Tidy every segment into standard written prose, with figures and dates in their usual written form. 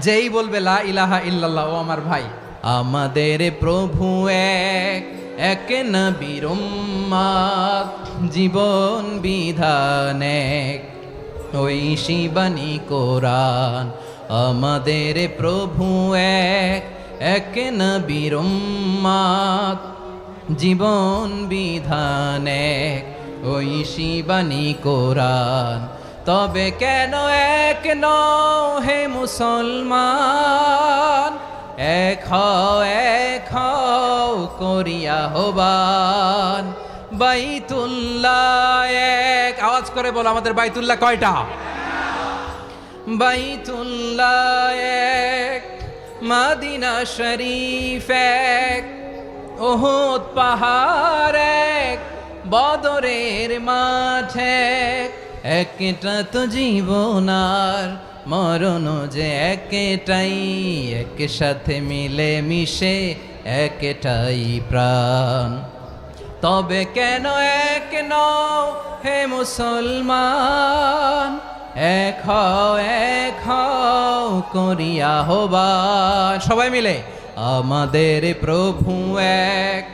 যেই বলবে লা ইলাহা ইল্লাল্লাহ, ও আমার ভাই, আমাদের প্রভু এক, এক নবীর উম্মত, জীবন বিধান এক, ওই শিবানী কোরআন। আমাদের প্রভু এক, এক নবীর উম্মত, জীবন বিধান এক, ওই শিবানী কোরআন। তবে কেন এক নও হে মুসলমান, এক হও করিয়া হবান। বাইতুল্লাহ এক, আওয়াজ করে বলো আমাদের বাইতুল্লাহ কয়টা? বাইতুল্লাহ এক, মদিনা শরীফ এক, উহুদ পাহাড় এক, বদরের মাঠ এক। একটা তো জীবন আর মরণ যে একটাই, এক সাথে মিলে মিশে একটাই প্রাণ। তবে কেন এক নও হে মুসলমান, এক হও করিয়া হবান। সবাই মিলে আমাদের প্রভু এক,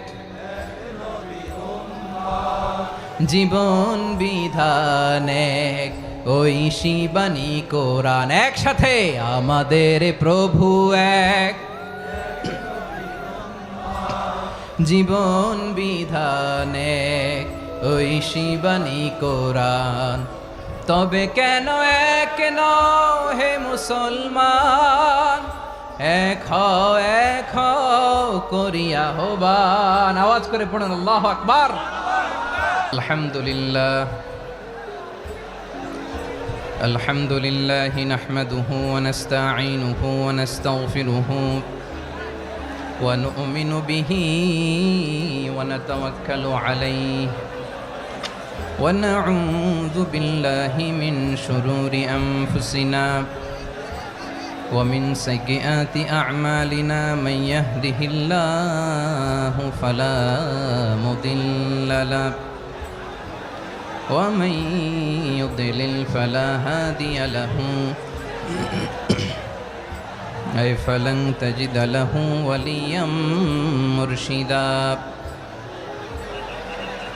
জীবন বিধান এক, ওই শিবানী কোরআন। একসাথে আমাদের প্রভু এক, জীবন বিধান এক, ওই শিবানী কোরআন। তবে কেন এক নও হে মুসলমান, এক হও করিয়া হবান। আওয়াজ করে পড়ুন আল্লাহু আকবার। আলহামদুলিল্লাহ, আলহামদুলিল্লাহ নাহমাদুহু ওয়া নাস্তাঈনুহু ওয়া নাস্তাগফিরুহু ওয়া নু'মিনু বিহি ওয়া নাতাওয়াক্কালু আলাইহি ওয়া নাউযু বিল্লাহি মিন শুরুরি আনফুসিনা ওয়া মিন সাইয়্যাতি আ'মালিনা মান ইয়াহদিহিল্লাহু ফালা মুদিল্লা লাহু ومن يضلل فلا هادي له أي فلن تجد له وليا مرشدا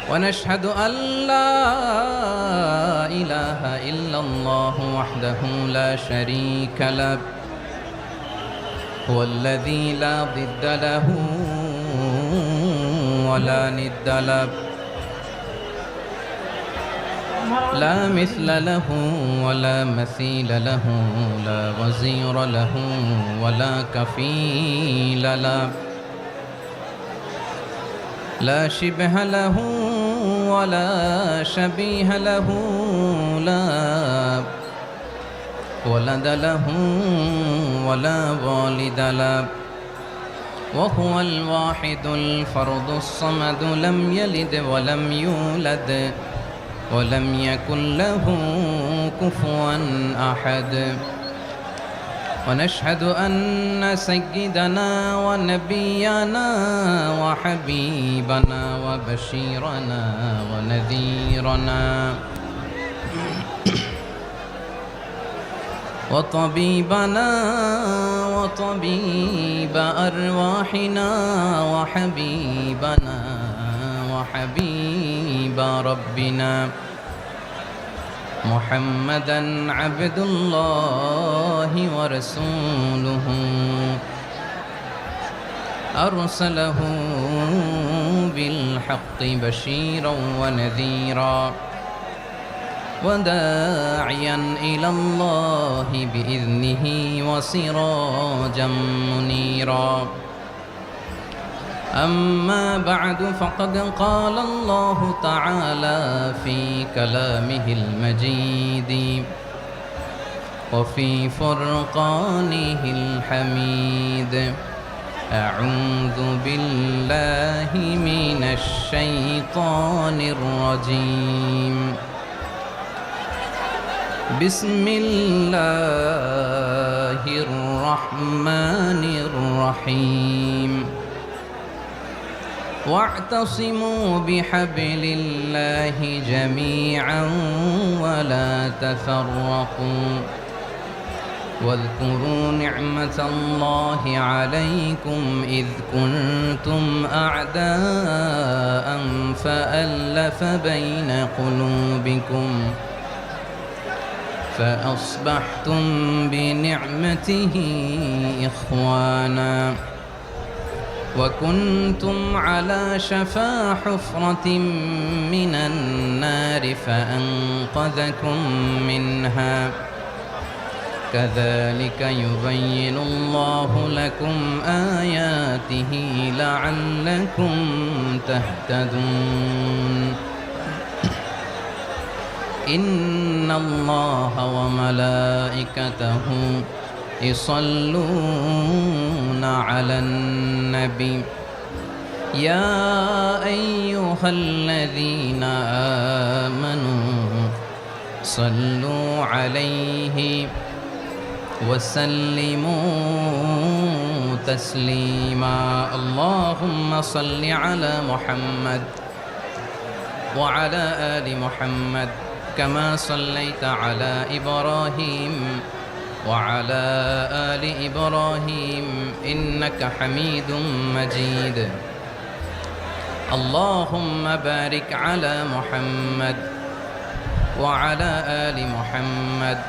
ونشهد أن لا إله إلا الله وحده لا شريك له هو الذي لا ضد له ولا ند له لا مثل له ولا مثيل له لا وزير له ولا كفيل له لا شبه له ولا شبيه له لا ولد له ولا والد له وهو الواحد الفرد الصمد لم يلد ولم يولد ولم يكن له كفوا أحد ونشهد أن سيدنا ونبينا وحبيبنا وبشيرنا ونذيرنا وطبيبنا وطبيب أرواحنا وحبيبنا وحبيب ربنا محمدا عبد الله ورسوله أرسله بالحق بشيرا ونذيرا وداعيا إلى الله بإذنه وسراجا منيرا أما بعد فقد قال الله تعالى في كلامه المجيد وفي فرقانه الحميد أعوذ بالله من الشيطان الرجيم بسم الله الرحمن الرحيم واعتصموا بحبل الله جميعا ولا تفرقوا واذكروا نعمة نعمة الله عليكم إذ كنتم أعداء فألف بين قلوبكم فأصبحتم بنعمته إخوانا وكنتم على شفا حفرة من النار فأنقذكم منها كذلك يبين الله لكم آياته لعلكم تهتدون إن الله وملائكته يصلون على النبي يا أيها الذين آمنوا صلوا عليه وسلموا تسليما اللهم صل على محمد وعلى آل محمد كما صليت على إبراهيم وعلى آل إبراهيم إنك حميد مجيد اللهم بارك على محمد وعلى آل محمد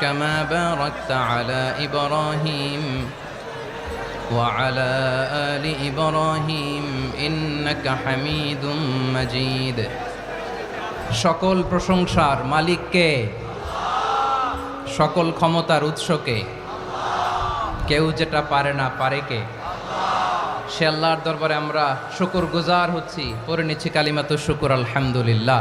كما باركت على إبراهيم وعلى آل إبراهيم إنك حميد مجيد সকল প্রশংসার মালিক কে? সকল ক্ষমতার উৎস কে? কেউ যেটা পারে না পারে কে? সে আল্লাহর দরবারে আমরা শুকরগুজার হচ্ছি, পড়ে নিচ্ছি কালিমাতুশ শুকর আলহামদুলিল্লাহ।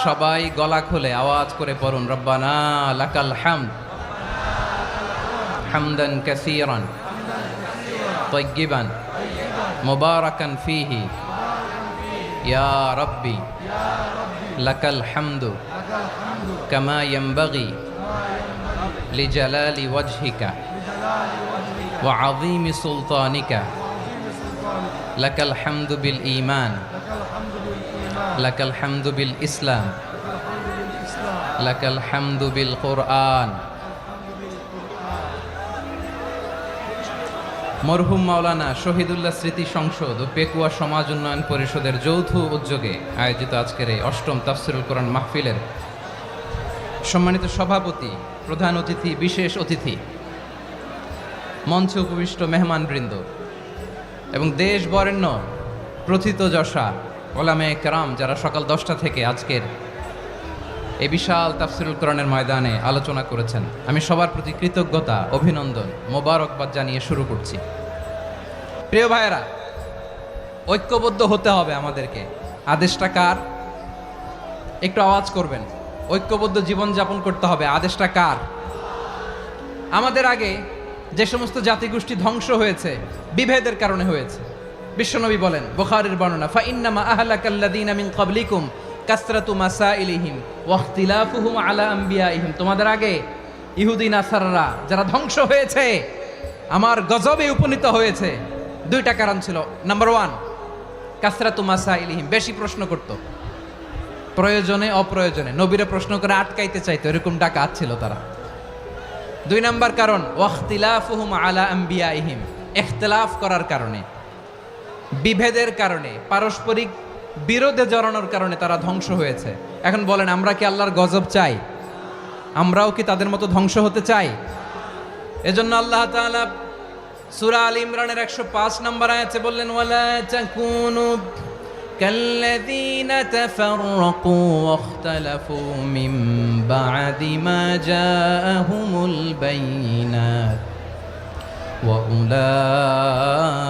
সবাই গলা খুলে আওয়াজ করে পড়ুন, রব্বানা লাকাল হামদ হামদান কাসীরান তাইয়্যিবান মুবারাকান ফীহি ইয়া রাব্বি লাকাল হামদু কামা ইয়ানবাগি লিজালালি ওয়াজহিকা ওয়া আযীমি সুলতানিকা লাকাল হামদু বিল ঈমান লাকাল হামদু বিল ইসলাম লাকাল হামদু বিল কুরআন। মরহুম মাওলানা শহীদুল্লাহ স্মৃতি সংসদ ও পেকুয়া সমাজ উন্নয়ন পরিষদের যৌথ উদ্যোগে আয়োজিত আজকের এই অষ্টম তাফসিরুল কোরআন মাহফিলের সম্মানিত সভাপতি, প্রধান অতিথি, বিশেষ অতিথি, মঞ্চে উপবিষ্ট মেহমানবৃন্দ এবং দেশ বরেণ্য প্রথিতযশা ওলামায়ে কেরাম যারা সকাল 10টা থেকে আজকের এই বিশাল তাফসিরুল কোরআনের ময়দানে আলোচনা করেছেন, আমি সবার প্রতি কৃতজ্ঞতা, অভিনন্দন, মোবারকবাদ জানিয়ে শুরু করছি। প্রিয় ভাইয়েরা, ঐক্যবদ্ধ হতে হবে আমাদেরকে। আদেশটা কার? একটু আওয়াজ করবেন। ঐক্যবদ্ধ জীবনযাপন করতে হবে। আদেশটা কার? আমাদের আগে যে সমস্ত জাতিগোষ্ঠী ধ্বংস হয়েছে বিভেদের কারণে হয়েছে। বিশ্বনবী বলেন, বুখারীর বর্ণনা, ফা ইন্নামা আহলাকাল্লাযীনা মিন ক্বাবলিকুম কাসরাতু মাসাইলিহিম ওয়া ইখতিলাফুহুম আলা আমবিয়াইহিম। তোমাদের আগে ইহুদি নাসারারা যারা ধ্বংস হয়েছে, আমার গজবে উপনীত হয়েছে, দুইটা কারণ ছিল। নাম্বার 1, কাসরাতু মাসাইলিহিম, বেশি প্রশ্ন করত, প্রয়োজনে অপ্রয়োজনে নবীরে প্রশ্ন করে আটকাইতে চাইতো, এরকম ডাকাত ছিল তারা। 2 নাম্বার কারণ, ওয়া ইখতিলাফুহুম আলা আমবিয়াইহিম, ইখতিলাফ করার কারণে, বিভেদের কারণে, পারস্পরিক বিরোধে জড়ানোর কারণে তারা ধ্বংস হয়েছে। এখন বলেন, আমরা কি আল্লাহর গজব চাই? আমরাও কি তাদের মতো ধ্বংস হতে চাই? এজন্য আল্লাহ তাআলা সূরা আল ইমরানের 105 নম্বর আয়াতে বললেন, ওয়ালা তাকুনু কাল্লাযীনা তাফাররাকু ওয়াখতালাফু মিন বা'দি মা জাআহুমুল বাইয়িনাত ওয়া উলাইকা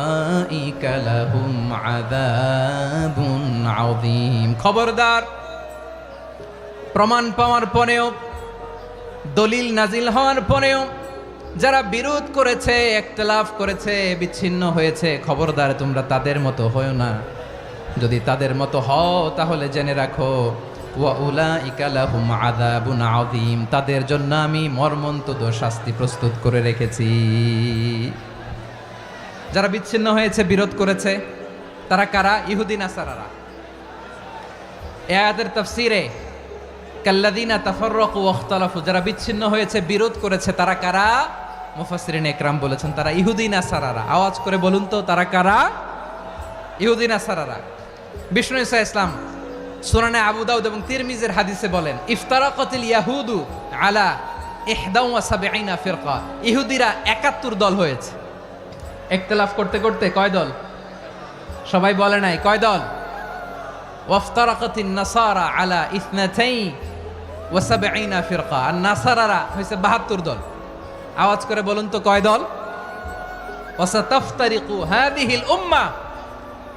লাহুম আযাবুন আযীম। খবরদার, প্রমাণ পাওয়ার পরেও, দলিল নাজিল হওয়ার পরেও যারা বিরোধ করেছে, ইখতিলাফ করেছে, বিচ্ছিন্ন হয়েছে, খবরদার তোমরা তাদের মতো হয়ো না। যদি তাদের মতো হও তাহলে জেনে রাখো, ওয়া উলাইকা লাহুম আযাবুন আযীম, তাদের জন্য আমি মর্মন্তুদ শাস্তি প্রস্তুত করে রেখেছি। যারা বিচ্ছিন্ন হয়েছে, বিরোধ করেছে, তারা কারা? ইহুদি নাসারারা। এই আয়াতের তাফসীরে কাল্লাযীনা তাফাররাকু ওয়াখতালাফু, যারা বিচ্ছিন্ন হয়েছে, বিরোধ করেছে, তারা কারা? মুফাসসিরিন একরাম বলেছেন তারা ইহুদি নাসারারা। আওয়াজ করে বলুন তো তারা কারা? ইহুদি নাসারারা। বিষ্ণু ঈসা ইসলাম সুনানে আবু দাউদ এবং তিরমিজির হাদিসে বলেন ইফতারাকাতিল ইয়াহুদু আলা 71 ফিরকা। ইহুদিরা 71 দল হয়েছে। ইখতিলাফ করতে করতে কয় দল? সবাই বলে নাই কয় দল? ওয়াফতারাকাতিন নাসারা আলা 72 ফিরকা। আর নাসারারা হয়েছে 72 দল। আওয়াজ করে বলুন তো কয় দল? ওয়াসাতাফতারিকু হাদিহিল উম্মাহ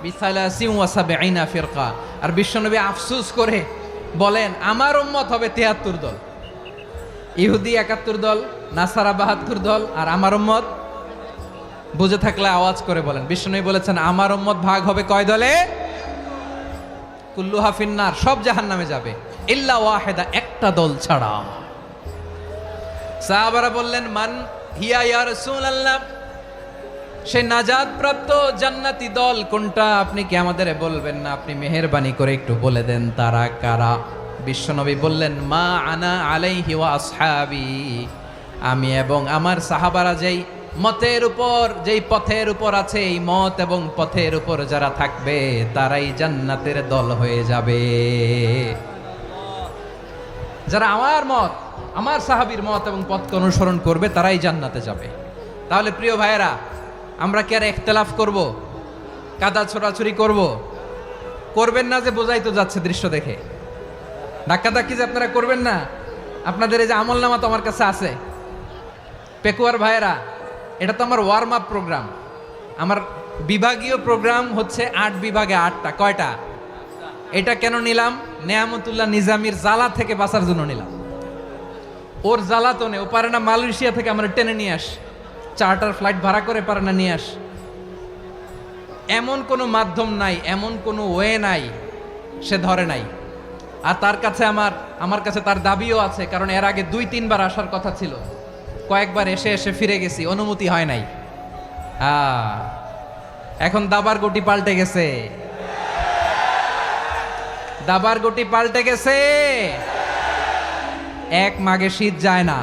বি73 ফিরকা। আর বিশ্বনবী আফসোস করে বলেন আমার উম্মত হবে 73 দল। ইহুদি 71 দল, নাসারা 72 দল, আর আমার উম্মত বুঝে থাকলে আওয়াজ করে বলেন। বিশ্বনবী বলেছেন আমার উম্মত ভাগ হবে কয় দলে? কুল্লুহা ফিন্নার, সব জাহান্নামে যাবে, ইল্লা ওয়াহিদা, একটা দল ছাড়া। সাহাবারা বললেন মান হিয়া ইয়া রাসূলুল্লাহ, সেই নাজাত প্রাপ্ত জান্নাতি দল কোনটা? আপনি কি আমাদের বলবেন না? আপনি মেহেরবানি করে একটু বলে দেন তারা কারা? বিশ্বনবী বললেন মা আনা আলাইহি ওয়া আসহাবি, আমি এবং আমার সাহাবারা যেই মতের উপর, যেই পথের উপর আছে, এই মত এবং পথের উপর যারা থাকবে তারাই জান্নাতের দল হয়ে যাবে। যারা আমার মত, আমার সাহাবীর মত এবং পথকে অনুসরণ করবে তারাই জান্নাতে যাবে। তাহলে প্রিয় ভাইয়েরা, আমরা কি আর ইখতিলাফ করব? কাদা ছোড়াছুরি করব? করবেন না যে বোঝাই তো যাচ্ছে দৃশ্য দেখে। ধাক্কাধাক্কি যে আপনারা করবেন না। আপনাদের এই যে আমলনামা তো আমার কাছে আছে। পেকুয়ার ভাইয়েরা, এটা তো আমার ওয়ার্ম আপ প্রোগ্রাম। আমার বিভাগীয় প্রোগ্রাম হচ্ছে 8 বিভাগে 8টা। কয়টা? এটা কেন নিলাম? নেয়ামতুল্লাহ নিজামীর জ্বালা থেকে বাঁচার জন্য নিলাম। ওর জ্বালাতনে ও পারে না মালয়েশিয়া থেকে আমরা টেনে নিয়ে আস, চার্টার ফ্লাইট ভাড়া করে পারে না নিয়ে আস। এমন কোনো মাধ্যম নাই, এমন কোনো ওয়ে নাই সে ধরে নাই। আর তার কাছে আমার কাছে তার দাবিও আছে, কারণ এর আগে 2-3 বার আসার কথা ছিল। কয়েকবার এসে এসে ফিরে গেছি, অনুমতি হয় নাই। এখন দাবার গুটি পাল্টে গেছে, দাবার গুটি পাল্টে গেছে। এক মাঘে শীত যায় না,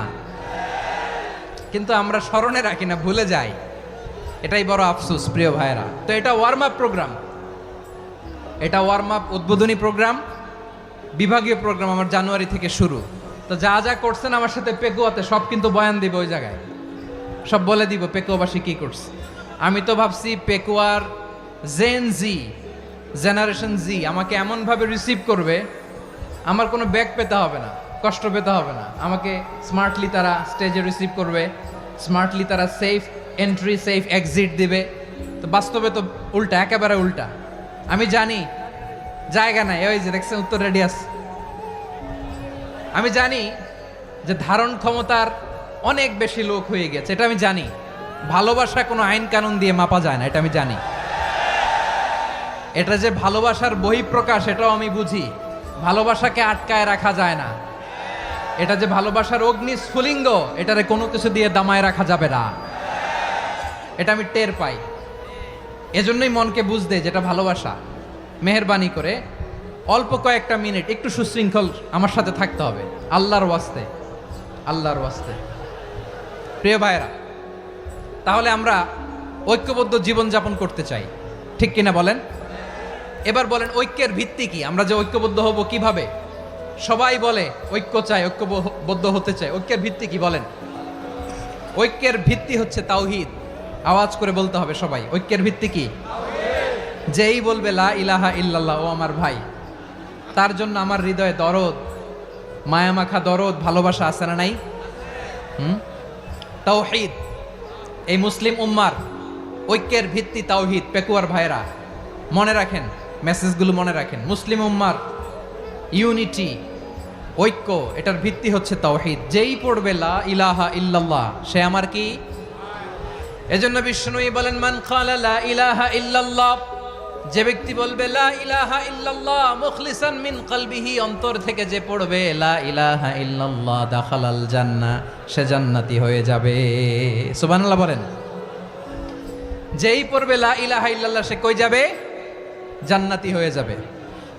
কিন্তু আমরা স্মরণে রাখি না, ভুলে যাই। এটাই বড় আফসোস প্রিয় ভাইরা। তো এটা ওয়ার্ম আপ প্রোগ্রাম, এটা ওয়ার্ম আপ উদ্বোধনী প্রোগ্রাম, বিভাগীয় প্রোগ্রাম আমার জানুয়ারি থেকে শুরু। তো যা যা করছেন আমার সাথে পেকুয়াতে সব কিন্তু বয়ান দিব, ওই জায়গায় সব বলে দিব পেকুয়াবাসী কি করছে। আমি তো ভাবছি পেকুয়ার জেনারেশন জি আমাকে এমনভাবে রিসিভ করবে, আমার কোনো ব্যাক পেতে হবে না, কষ্ট পেতে হবে না। আমাকে স্মার্টলি তারা স্টেজে রিসিভ করবে, স্মার্টলি তারা সেফ এন্ট্রি সেফ এক্সিট দিবে। তো বাস্তবে তো উল্টা, একেবারে উল্টা। আমি জানি জায়গা নাই, ওই যে দেখছেন উত্তর রেডিয়াস। আমি জানি যে ধারণ ক্ষমতার অনেক বেশি লোক হয়ে গেছে, এটা আমি জানি। ভালোবাসা কোনো আইন কানুন দিয়ে মাপা যায় না, এটা আমি জানি। এটা যে ভালোবাসার বহিঃপ্রকাশ এটাও আমি বুঝি। ভালোবাসাকে আটকায় রাখা যায় না। এটা যে ভালোবাসার অগ্নি স্ফুলিঙ্গ, এটারে কোনো কিছু দিয়ে দামায় রাখা যাবে না, এটা আমি টের পাই। এজন্যই মনকে বুঝতে যেটা ভালোবাসা। মেহেরবানি করে অল্প কয়েকটা মিনিট একটু সুশৃঙ্খল আমার সাথে থাকতে হবে, আল্লাহর ওয়াস্তে, আল্লাহর ওয়াস্তে। প্রিয় ভাইরা, তাহলে আমরা ঐক্যবদ্ধ জীবনযাপন করতে চাই, ঠিক কিনা বলেন? এবার বলেন ঐক্যের ভিত্তি কি? আমরা যে ঐক্যবদ্ধ হব কিভাবে? সবাই বলে ঐক্য চাই, ঐক্যবদ্ধ হতে চাই। ঐক্যের ভিত্তি কি বলেন? ঐক্যের ভিত্তি হচ্ছে তাওহীদ। আওয়াজ করে বলতে হবে সবাই, ঐক্যের ভিত্তি কি? যেই বলবে লা ইলাহা ইল্লাল্লাহ, ও আমার ভাই, তার জন্য আমার হৃদয়ে দরদ, মায়ামাখা দরদ, ভালোবাসা আছে না নাই? তাওহীদ। এই মুসলিম উম্মার ঐক্যের ভিত্তি তাওহীদ। পেকুয়ার ভাইরা মনে রাখেন, মেসেজগুলো মনে রাখেন। মুসলিম উম্মার ইউনিটি, ঐক্য, এটার ভিত্তি হচ্ছে তাওহীদ। যেই পড়বে লা ইলাহা ইল্লাল্লাহ সে আমার কি? এজন্য বিষ্ণুই বলেন মান ক্বালা লা ইলাহা ইল্লাল্লাহ, যে ব্যক্তি বলবে লা ইলাহা ইল্লাল্লাহ মুখলিসান মিন কলবিহি, অন্তর থেকে যে পড়বে লা ইলাহা ইল্লাল্লাহ, দাখালাল জান্নাহ, সে জান্নাতি হয়ে যাবে। সুবহানাল্লাহ বলেন। যেই পড়বে লা ইলাহা ইল্লাল্লাহ সে কই যাবে? জান্নাতি হয়ে যাবে।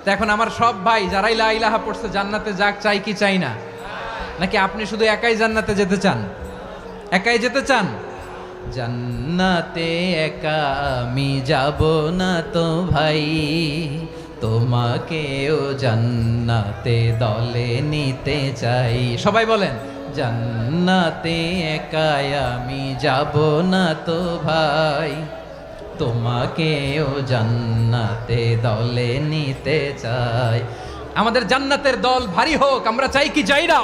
তো এখন আমার সব ভাই যারাই লা ইলাহা পড়ছে জান্নাতে যাক, চাই কি চাই না? নাকি আপনি শুধু একাই জান্নাতে যেতে চান? একাই যেতে চান? জান্নাতে একা আমি যাব না তো ভাই, তোমাকেও জান্নাতে দলে নিতে চাই। সবাই বলেন, জান্নাতে একা আমি যাব না তো ভাই, তোমাকেও জান্নাতে দলে নিতে চাই। আমাদের জান্নাতের দল ভারী হোক, আমরা চাই কি চাই না?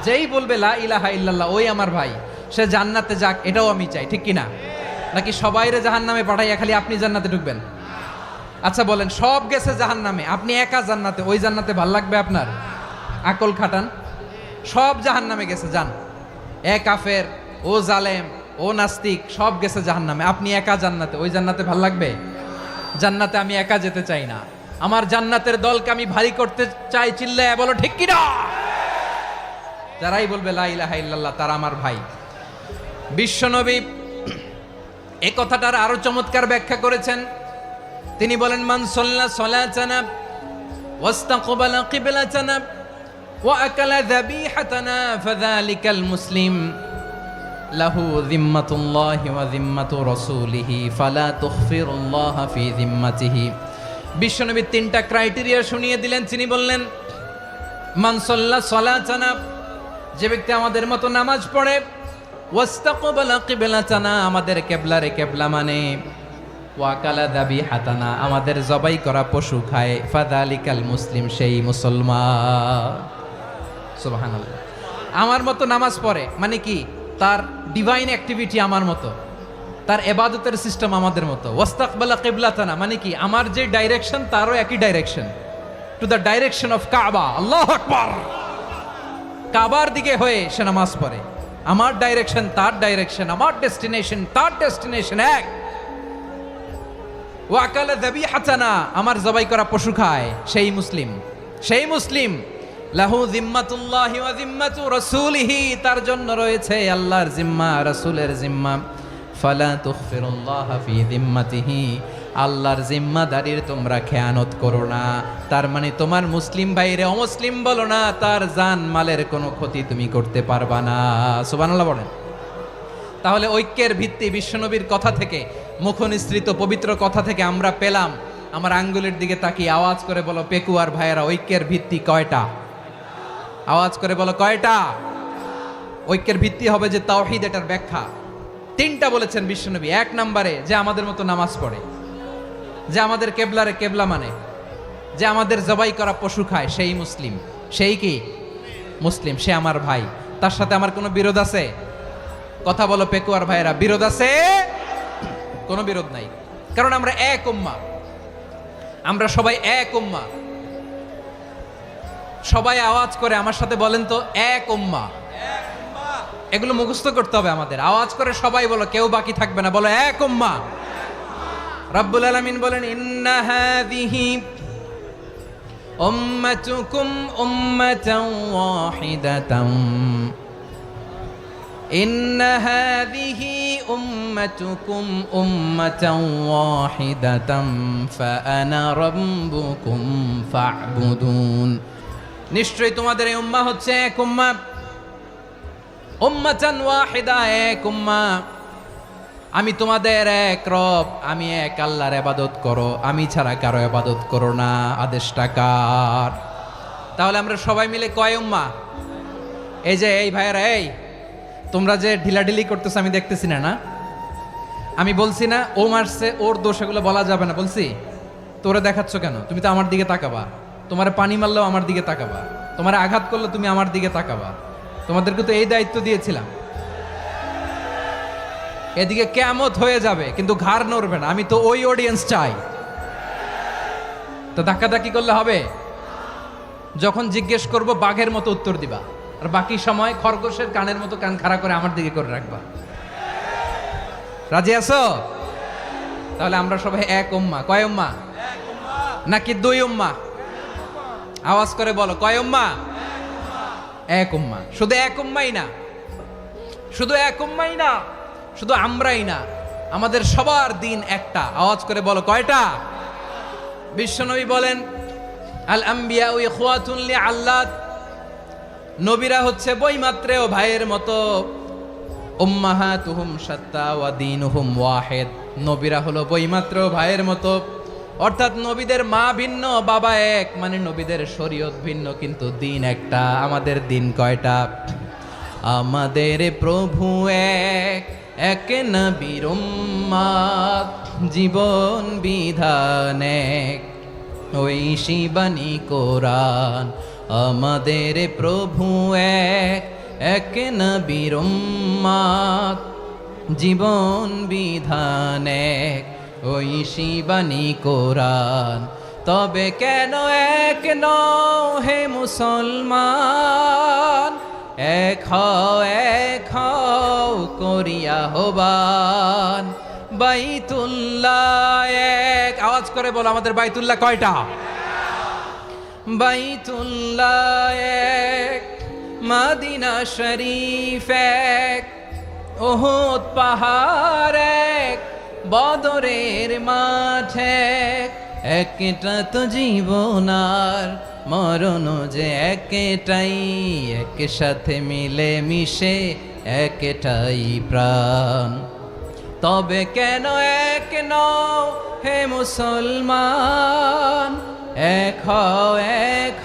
যেই বলবে লা ইলাহা ইল্লাল্লাহ ওই আমার ভাই, সে জান্নাতে যাক, এটাও আমি চাই, ঠিক কিনা? নাকি সবাইরে জাহান্নামে পাঠাইয়া খালি আপনি জান্নাতে ঢুকবেন? আচ্ছা বলেন, সব গেছে জাহান্নামে, আপনি একা জান্নাতে, ওই জান্নাতে ভাল লাগবে আপনার? আকল খাটান। সব জাহান্নামে গেছে, যান। এ কাফের, ও জালেম, ও নাস্তিক, সব গেছে জাহান্নামে, আপনি একা জান্নাতে, ওই জান্নাতে ভাল লাগবে? জান্নাতে আমি একা যেতে চাই না, আমার জান্নাতের দলকে আমি ভারী করতে চাই। চিল্লায় বলো ঠিক কিনা? যারাই বলবে লা ইলাহা ইল্লাল্লাহ তারা আমার ভাই। বিশ্বনবী এই কথাটার আরো চমৎকার ব্যাখ্যা করেছেন। তিনি বলেন, মান সাল্লা সালাতানা ওয়াস্তাকবালা কিবলাতানা ওয়া আকালা যাবিহাতানা ফাযালিকাল মুসলিম লাহু যিম্মাতুল্লাহি ওয়া যিম্মাতু রাসূলিহি ফালা তুখফিরুল্লাহা ফি যিম্মাতিহি। বিশ্বনবী তিনটা ক্রাইটেরিয়া শুনিয়ে দিলেন। তিনি বললেন, মান সাল্লা সালাতানা, যে ব্যক্তি আমাদের মতো নামাজ পড়ে, ওয়াস্তাকবালা কিবলাতানা, আমাদের কিবলারে কিবলা মানে, ওয়াকালা যাবিহাতানা, আমাদের জবাই করা পশু খায়, ফাযালিকাল মুসলিম, সেই মুসলমান। সুবহানাল্লাহ। আমার মতো নামাজ পড়ে মানে কি? তার ডিভাইন অ্যাক্টিভিটি আমার মতো, তার ইবাদতের সিস্টেম আমাদের মতো। ওয়াস্তাকবালা কিবলাতানা মানে কি? আমার যে ডাইরেকশন তারও একই direction, to the direction of কাবা। আল্লাহু আকবার। কাবার দিকে হয়ে সে নামাজ পড়ে, আমার ডাইরেকশন তার ডাইরেকশন, আমার ডেস্টিনেশন তার ডেস্টিনেশন এক। ওয়াকালা যাবিহাতানা, আমার জবাই করা পশু খায়, সেই মুসলিম, সেই মুসলিম। লাহু যিম্মাতুল্লাহি ওয়া যিম্মাতু রাসূলিহি, তার জন্য রয়েছে আল্লাহর জিম্মা, রাসূলের জিম্মা। ফালা তুখফিরুল্লাহা ফি যিম্মাতিহি, আল্লাহর জিম্মাদারির তোমরা খেয়ানত করো না। তার মানে তোমার মুসলিম ভাইরে অমুসলিম বলো না, তার জান মালের কোনো ক্ষতি তুমি করতে পারবা না। সুবহানাল্লাহ বলেন। তাহলে ঐক্যের ভিত্তি বিশ্বনবীর কথা থেকে, মুখনিসৃত পবিত্র কথা থেকে আমরা পেলাম। আমার আঙ্গুলের দিকে তাকিয়ে আওয়াজ করে বলো পেকুয়ার ভাইয়েরা, ঐক্যের ভিত্তি কয়টা? আওয়াজ করে বলো কয়টা? ঐক্যের ভিত্তি হবে যে তাওহীদ, এটার ব্যাখ্যা তিনটা বলেছেন বিশ্বনবী। এক নম্বরে, যে আমাদের মতো নামাজ পড়ে, যে আমাদের কেবলারে কেবলা মানে, যে আমাদের জবাই করা পশু খায়, সেই মুসলিম। সেই কি মুসলিম? সে আমার ভাই। তার সাথে আমার কোনো বিরোধ আছে? কথা বলো পেকুয়ার ভাইয়েরা, বিরোধ আছে? কোনো বিরোধ নাই, কারণ আমরা এক উম্মাহ, আমরা সবাই এক উম্মাহ। সবাই আওয়াজ করে আমার সাথে বলেন তো, এক উম্মাহ। এগুলো মুখস্থ করতে হবে আমাদের। আওয়াজ করে সবাই বলো, কেউ বাকি থাকবে না, বলো এক উম্মাহ। রব্বুল আলামিন বলেন, ইন্না হাযিহি উম্মাতুকুম উম্মাতান ওয়াহিদাতান, ইন্না হাযিহি উম্মাতুকুম উম্মাতান ওয়াহিদাতান ফাআনা রাব্বুকুম ফা'বুদুন। নিশ্চয়ই তোমাদের এই উম্মাহ হচ্ছে এক উম্মাহ, উম্মাতান ওয়াহিদা, এক উম্মাহ। আমি তোমাদের এক রব, আমি এক আল্লাহর ইবাদত করো, আমি ছাড়া কারো ইবাদত করো না। আদেশটা কার? তাহলে আমরা সবাই মিলে কয় উম্মাহ? এই যে এই ভাইয়েরা, এই তোমরা যে ঢিলাঢিলি করতেছো আমি দেখতেছি না, না আমি বলছি না ও মারছে, ওর দোষ, এগুলো বলা যাবে না। বলছি তোরে দেখাচ্ছ কেন? তুমি তো আমার দিকে তাকাবা। তোমার পানি মারলেও আমার দিকে তাকাবা, তোমার আঘাত করলে তুমি আমার দিকে তাকাবা। তোমাদেরকে তো এই দায়িত্ব দিয়েছিলাম। এদিকে কিয়ামত হয়ে যাবে কিন্তু ঘাড় নড়বে না। আমি তো ওই অডিয়েন্স চাই। তো ধাক্কাধাক্কি করলে হবে? যখন জিজ্ঞেস করব বাঘের মতো উত্তর দিবা, আর বাকি সময় খরগোশের কানের মতো কান খাড়া করে আমার দিকে করে রাখবা। রাজি আছো? তাহলে আমরা সবাই এক উম্মাহ। কয় উম্মাহ? নাকি দুই উম্মাহ? আওয়াজ করে বলো, কয় উম্মাহ? এক উম্মাহ। শুধু এক উম্মাই না, শুধু এক উম্মাই না, শুধু আমরাই না, আমাদের সবার দিন একটা। আওয়াজ করে বলো কয়টা? বিশ্বনবী বলেন, আল আম্বিয়া ইখওয়াতুন লিআল্লাত, নবীরা হচ্ছে বইমাত্রেও ভাইয়ের মতো। উম্মাহাতুহুম শাত্তা ওয়া দীনুহুম ওয়াহিদ। নবীরা হলো বইমাত্র ভাইয়ের মতো, অর্থাৎ নবীদের মা ভিন্ন বাবা এক, মানে নবীদের শরীয়ত ভিন্ন কিন্তু দিন একটা। আমাদের দিন কয়টা? আমাদের প্রভু এক, এক নবীর উম্মত, জীবন বিধান এক, ওই শিবানী কোরআন। আমাদের প্রভু এক, এক নবীর উম্মত, জীবন বিধান এক, ওই শিবানী কোরআন। তবে কেন এক নও হে মুসলমান, এক হও করিয়া হবান। বাইতুল্লাহ এক, আওয়াজ করে বলো আমাদের বাইতুল্লাহ কয়টা? বাইতুল্লাহ এক, মদিনা শরীফ এক, উহুদ পাহাড় এক, বদরের মাঠ এক। একটা তো জীবন আর মরণ যে একটাই, একসাথে মিলে মিশে একটাই প্রাণ। তবে কেন এক নও হে মুসলমান, এক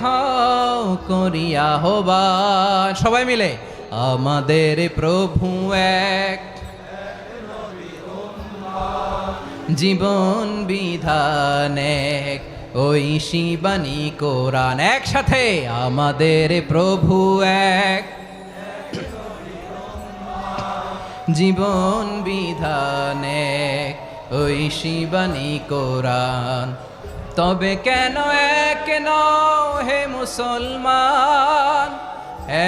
হও করিয়া হবান। সবাই মিলে আমাদের প্রভু এক, জীবন বিধান এক, ওই শিবানী কোরআন। একসাথে আমাদের প্রভু এক, জীবন বিধান এক, ওই শিবানী কোরআন। তবে কেন এক নও হে মুসলমান,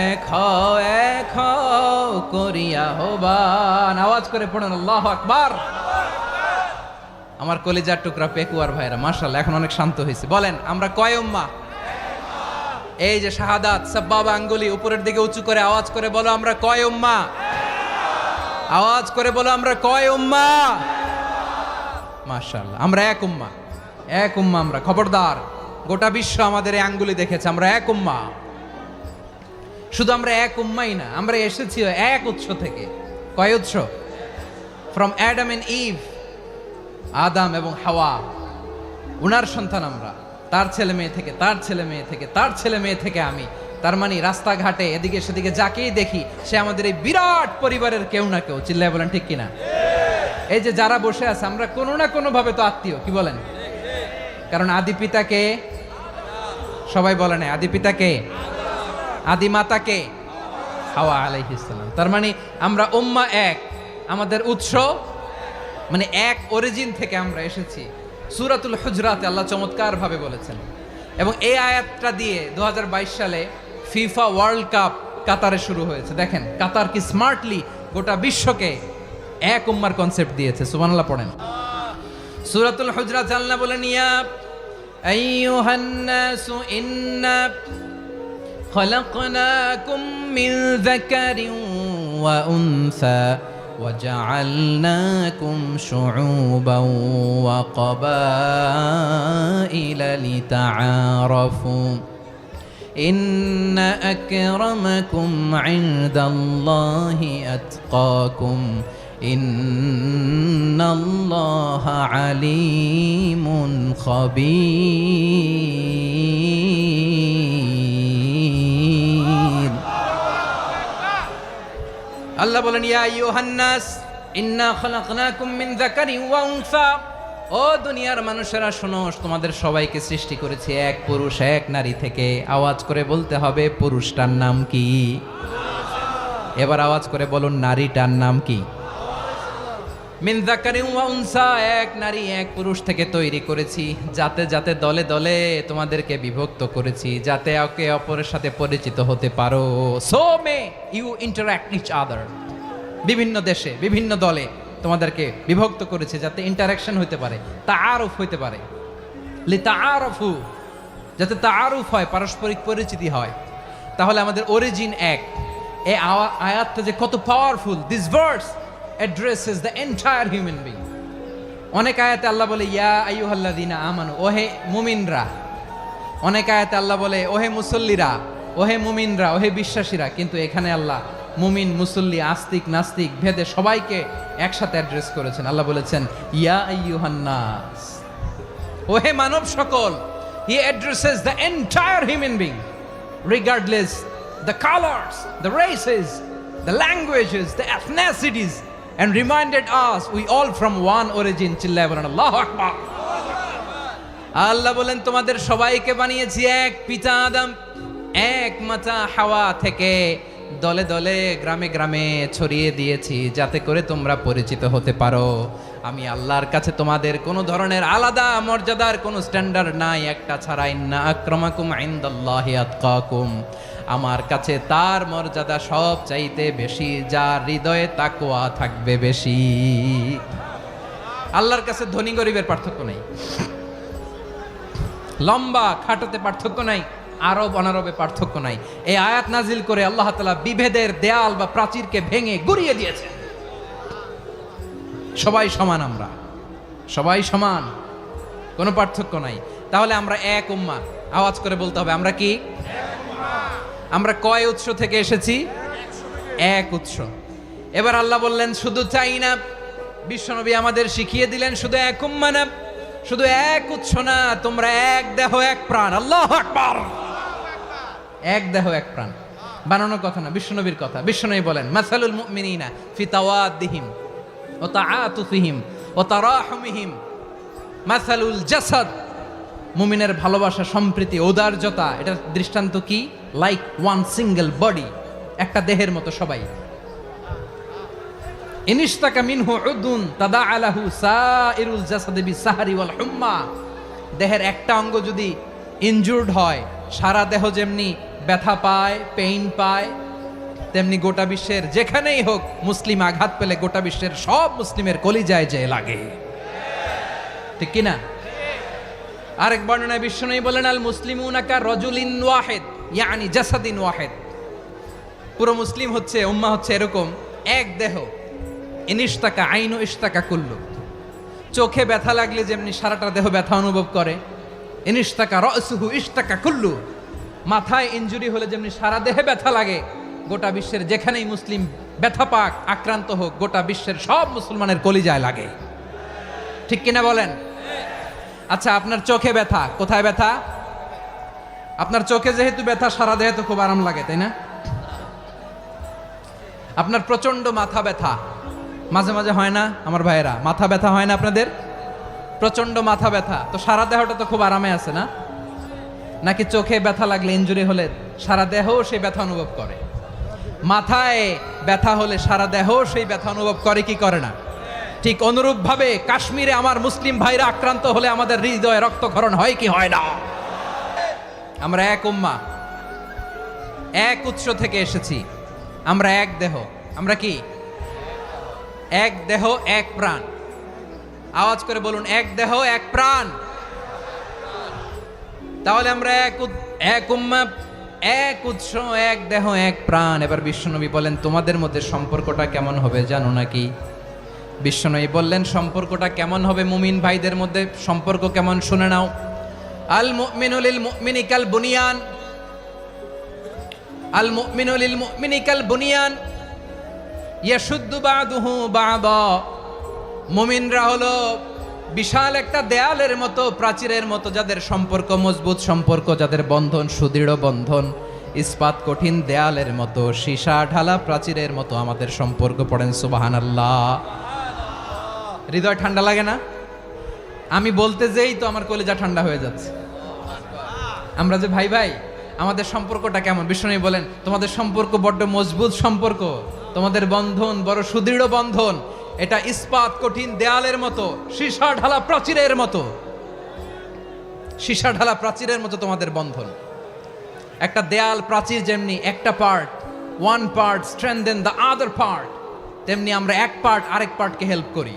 এক হও করিয়া হবান। আওয়াজ করে পড়ুন আল্লাহু আকবার। আমার কলিজার টুকরা পেকুয়ার ভাইরা মাশাআল্লাহ এখন অনেক শান্ত হয়েছে। বলেন আমরা কয় উম্মাহ? এই যে শাহাদাত সাব্বাবা আঙ্গুলি উপরের দিকে উঁচু করে আওয়াজ করে বলো আমরা কয় উম্মাহ? আওয়াজ করে বলো আমরা কয় উম্মাহ? মাশাআল্লাহ আমরা এক উম্মাহ, এক উম্মাহ আমরা। খবরদার, গোটা বিশ্ব আমাদের এই আঙ্গুলি দেখেছে আমরা এক উম্মাহ। শুধু আমরা এক উম্মাই না, আমরা এসেছি এক উৎস থেকে। কয় উৎস? ফ্রম অ্যাডাম এন্ড ইভ, আদাম এবং হাওয়া, উনার সন্তান আমরা। তার ছেলে মেয়ে থেকে, তার ছেলে মেয়ে থেকে, তার ছেলে মেয়ে থেকে আমি। তার মানে রাস্তাঘাটে এদিকে সেদিকে যাকেই দেখি সে আমাদের এই বিরাট পরিবারের কেউ না কেউ। চিল্লায় বলেন ঠিক কিনা? এই যে যারা বসে আছে আমরা কোনো না কোনো ভাবে তো আত্মীয়, কি বলেন? কারণ আদি পিতাকে সবাই বলে না, আদি পিতাকে, আদি মাতাকে হাওয়া আলাইহিস সালাম। তার মানে আমরা উম্মাহ এক, আমাদের উৎস মানে এক অরিজিন থেকে আমরা এসেছি। সূরাতুল হুজরাতে আল্লাহ চমৎকার ভাবে বলেছেন, এবং এই আয়াতটা দিয়ে 2022 সালে ফিফা ওয়ার্ল্ড কাপ কাতারে শুরু হয়েছে। দেখেন কাতার কি স্মার্টলি গোটা বিশ্বকে এক উম্মার কনসেপ্ট দিয়েছে। সুবহানাল্লাহ পড়েন। সূরাতুল হুজরাত আল্লাহ বলেন, ইয়া আইয়ুহান নাসু ইন্না খলাকনাকুম মিন যাকারিন ওয়া উনসা وجعلناكم شعوبا وقبائل لتعارفوا إن أكرمكم عند الله أتقاكم إن الله عليم خبير। আল্লাহ বলেন, ইয়া আইয়ুহান নাস ইন্না খলাকনাকুম মিন যাকারিন ওয়া উনসা, ও দুনিয়ার মানুষেরা শোনো, তোমাদের সবাইকে সৃষ্টি করেছি এক পুরুষ এক নারী থেকে। আওয়াজ করে বলতে হবে পুরুষটার নাম কি? এবার আওয়াজ করে বলুন নারীটার নাম কি? মিন যাকারিন ওয়া উনসা, এক নারী এক পুরুষ থেকে তৈরি করেছি। যাতে যাতে দলে দলে তোমাদেরকে বিভক্ত করেছি, যাতে একে অপরের সাথে পরিচিত হতে পারো। So may you interact each other. বিভিন্ন দেশে বিভিন্ন দলে তোমাদেরকে বিভক্ত করেছে যাতে ইন্টারাকশন হতে পারে, তাআরুফ হতে পারে। লিতাআরফু, যাতে তাআরুফ হয়, পারস্পরিক পরিচিতি হয়। তাহলে আমাদের অরিজিন এক। এই আয়াতটা যে কত powerful! This verse addresses the entire human being. অনেক আয়াতে আল্লাহ বলে ইয়া আইয়ুহাল্লাযীনা আমানু, ওহে মুমিনরা। অনেক আয়াতে আল্লাহ বলে ওহে মুসল্লিরা, ওহে মুমিনরা, ওহে বিশ্বাসীরা। কিন্তু এখানে আল্লাহ মুমিন মুসল্লি আস্তিক নাস্তিক ভেদে সবাইকে একসাথে অ্যাড্রেস করেছেন। আল্লাহ বলেছেন ইয়া আইয়ুহান নাস, ও হে মানব সকল। হি addresses the entire human being regardless the colors, the races, the languages, the ethnicities, and reminded us we all from one origin. চিল্লায় বলেন আল্লাহু আকবার। আল্লাহ বলেন তোমাদের সবাইকে বানিয়েছি এক পিতা আদম, এক মাতা হাওয়া থেকে, দলে দলে গ্রামে গ্রামে ছড়িয়ে দিয়েছি যাতে করে তোমরা পরিচিত হতে পারো। আমি আল্লাহর কাছে তোমাদের কোনো ধরনের আলাদা মর্যাদার কোনো স্ট্যান্ডার্ড নাই একটা ছাড়া। ইন্না আক্রামাকুম ইনদাল্লাহি আতকাকুম, আমার কাছে তার মর্যাদা সব চাইতে বেশি যার হৃদয়ে তাকওয়া থাকবে বেশি। আল্লাহর কাছে ধনী গরিবের পার্থক্য নাই, লম্বা খাটোতে পার্থক্য নাই, আরব অনারবে পার্থক্য নাই। এই আয়াত নাজিল করে আল্লাহ তাআলা বিভেদের দেয়াল বা প্রাচীরকে ভেঙে গুড়িয়ে দিয়েছেন। সবাই সমান, আমরা সবাই সমান, কোনো পার্থক্য নাই। তাহলে আমরা এক উম্মাহ, আওয়াজ করে বলতে হবে আমরা কি? আমরা কয় উৎস থেকে এসেছি? এক উৎস। এবার আল্লাহ বললেন শুধু চাই না, বিশ্বনবী আমাদের শিখিয়ে দিলেন শুধু এক উম্মাহ না, শুধু এক উৎস না, তোমরা এক দেহ এক প্রাণ। আল্লাহু আকবার। এক দেহ এক প্রাণ বানানো কথা না, বিশ্বনবীর কথা। বিশ্বনবী বলেন মাসালুল মুমিনিনা ফি তাওয়াদ্দিহিম ওয়া তাআতুফিহিম ওয়া তারাহুমিহিম মাসালুল জাসাদ। মুমিনের ভালোবাসা, সম্প্রীতি, ঔদার্যতা, এটা দৃষ্টান্ত কি? লাইক ওয়ান সিঙ্গেল বডি, একটা দেহের মতো সবাই। ইনিশতাকা মিনহু উদুন তাদাআলাহু সাইরুল জাসাদি বিসাহরি ওয়াল হুম্মা। দেহের একটা অঙ্গ যদি ইনজুরড হয়, সারা দেহ যেমনি ব্যথা পায়, পেইন পায়, তেমনি গোটা বিশ্বের যেখানেই হোক মুসলিম আঘাত পেলে গোটা বিশ্বের সব মুসলিমের কলিজায় যে লাগে, ঠিক কিনা? আরেক বর্ণনায় বিশ্বনবী বলেন আল মুসলিমুনা কা রাজুলিন ওয়াহিদ ইয়ানি জাসাদিন ওয়াহিদ। পুরো মুসলিম হচ্ছে, উম্মাহ হচ্ছে এরকম এক দেহ। ইনিশতাকা আইনু ইশতাকা কুল্লু। চোখে ব্যথা লাগলে যেমনি সারাটা দেহ ব্যথা অনুভব করে, ইনিশতাকা রাসুহু ইশতাকা কুল্লু। মাথায় ইনজুরি হলে যেমনি সারা দেহে ব্যথা লাগে, গোটা বিশ্বের যেখানেই মুসলিম ব্যথা পাক, আক্রান্ত হোক, গোটা বিশ্বের সব মুসলমানের কলিজায় লাগে, ঠিক কিনা বলেন? আচ্ছা, আপনার চোখে ব্যথা, কোথায় ব্যথা? আপনার চোখে যেহেতু ব্যথা, সারা দেহে তো খুব আরাম লাগে, তাই না? আপনার প্রচন্ড মাথা ব্যথা মাঝে মাঝে হয় না আমার ভাইয়েরা? মাথা ব্যথা হয় না আপনাদের? প্রচন্ড মাথা ব্যথা, তো সারা দেহটা তো খুব আরামে আছে না? নাকি চোখে ব্যথা লাগলে, ইনজুরি হলে সারা দেহ সেই ব্যথা অনুভব করে? মাথায় ব্যথা হলে সারা দেহ সেই ব্যথা অনুভব করে কি করে না? ঠিক অনুরূপ ভাবে কাশ্মীরে আমার মুসলিম ভাইরা আক্রান্ত হলে আমাদের হৃদয়ে রক্তক্ষরণ হয় কি হয় না? আমরা এক উম্মাহ, এক উৎস থেকে এসেছি, আমরা এক দেহ। আমরা কি? এক দেহ এক প্রাণ। আওয়াজ করে বলুন এক দেহ এক প্রাণ। তাহলে আমরা এক উম্মাহ, এক উৎস, এক দেহ এক প্রাণ। এবার বিশ্বনবী বলেন তোমাদের মধ্যে সম্পর্কটা কেমন হবে জানো নাকি? বিশ্বনবী বললেন সম্পর্কটা কেমন হবে মুমিন ভাইদের মধ্যে, সম্পর্ক কেমন শুনে নাও। আল মুমিনু লিল মুমিনি কাল বুনিয়ান, আল মুমিনু লিল মুমিনি কাল বুনিয়ান ইয়াশুদ্দু বাদুহু বাদা। মুমিনরা হলো বিশাল একটা দেয়ালের মতো, প্রাচীরের মতো, যাদের সম্পর্ক মজবুত, সম্পর্ক যাদের বন্ধন সুদৃঢ় বন্ধন, ইস্পাত কঠিন দেয়ালের মতো, সীসা ঢালা প্রাচীরের মতো আমাদের সম্পর্ক। পড়েন সুবহানাল্লাহ। হৃদয় ঠান্ডা লাগে না? আমি বলতে যেই তো আমার কলিজা ঠান্ডা হয়ে যাচ্ছে। আমরা যে ভাই ভাই, আমাদের সম্পর্কটা কেমন? বিষ্ণু বলেন তোমাদের সম্পর্ক বড্ড মজবুত সম্পর্ক, তোমাদের বন্ধন বড় সুদৃঢ় বন্ধন, এটা ইস্পাত কঠিন দেয়ালের মতো, সীসা ঢালা প্রাচীরের মতো, সীসা ঢালা প্রাচীরের মতো তোমাদের বন্ধন। একটা দেয়াল প্রাচীর যেমনি একটা part, one part strengthen the other part, তেমনি আমরা এক পার্ট আরেক পার্টকে হেল্প করি,